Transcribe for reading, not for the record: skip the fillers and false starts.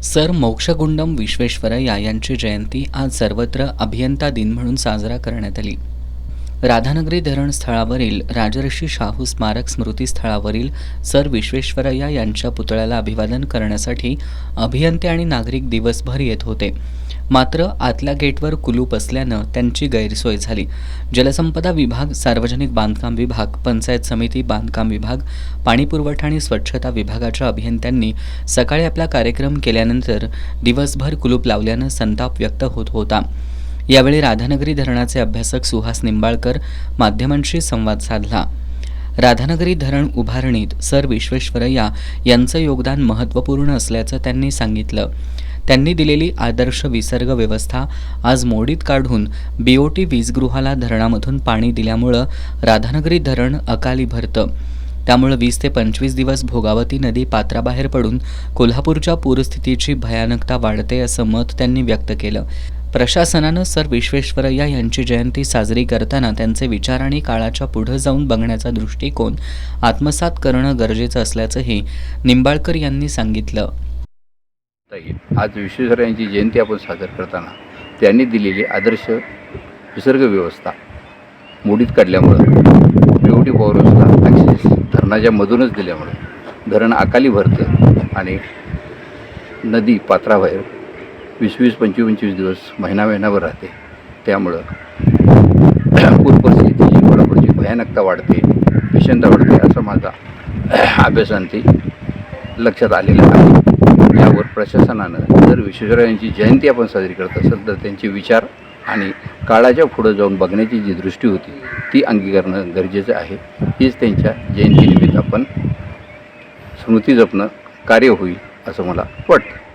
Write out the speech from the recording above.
Sir Mokshagundam Visvesvaraya यांची जयंती आज सर्वत्र अभियंता दिन म्हणून साजरा करण्यात आली. राधानगरी धरण स्थळावरील राजर्षी शाहू स्मारक स्मृतीस्थळावरील सर विश्वेश्वरय्या यांच्या पुतळ्याला अभिवादन करण्यासाठी अभियंते आणि नागरिक दिवसभर येत होते. मात्र आतल्या गेटवर कुलूप असल्यानं त्यांची गैरसोय झाली. जलसंपदा विभाग, सार्वजनिक बांधकाम विभाग, पंचायत समिती, बांधकाम विभाग, पाणीपुरवठा आणि स्वच्छता विभागाच्या अभियंत्यांनी सकाळी आपला कार्यक्रम केल्यानंतर दिवसभर कुलूप लावल्यानं संताप व्यक्त होत होता. यावेळी राधानगरी धरणाचे अभ्यासक सुहास निंबाळकर माध्यमांशी संवाद साधला. राधानगरी धरण उभारणीत सर विश्वेश्वरय्या यांचं योगदान महत्त्वपूर्ण असल्याचं त्यांनी सांगितलं. त्यांनी दिलेली आदर्श विसर्ग व्यवस्था आज मोडीत काढून BOT वीजगृहाला धरणामधून पाणी दिल्यामुळं राधानगरी धरण अकाली भरतं. त्यामुळे 20 ते 25 दिवस भोगावती नदी पात्राबाहेर पडून कोल्हापूरच्या पूरस्थितीची भयानकता वाढते असं मत त्यांनी व्यक्त केलं. प्रशासनानं सर विश्वेश्वरय्या यांची जयंती साजरी करताना त्यांचे विचार आणि काळाच्या पुढे जाऊन बघण्याचा दृष्टिकोन आत्मसात करणं गरजेचं असल्याचंही निंबाळकर यांनी सांगितलं. आज विश्वेश्वरय्यांची जयंती आपण साजरी करताना त्यांनी दिलेली आदर्श विसर्ग व्यवस्था मोडीत काढल्यामुळं BOT पॉवर व्यवस्था ॲक्सेस धरणाच्या मधूनच दिल्यामुळे धरण अकाली भरतं आणि नदी पात्राबाहेर 20-25 दिवस महिनाभर राहते. त्यामुळं पूर परिस्थितीची कोल्हापूरची भयानकता वाढते, भीषणता वाढते असं माझा अभ्यासांती लक्षात आलेलं आहे. यावर प्रशासनानं जर विश्वेश्वरय्यांची जयंती आपण साजरी करत असेल तर त्यांचे विचार आणि काळाच्या पुढं जाऊन बघण्याची जी दृष्टी होती ती अंगीकरणं गरजेचं आहे. हीच त्यांच्या जयंतीनिमित्त आपण स्मृती जपणं कार्य होईल असं मला वाटतं.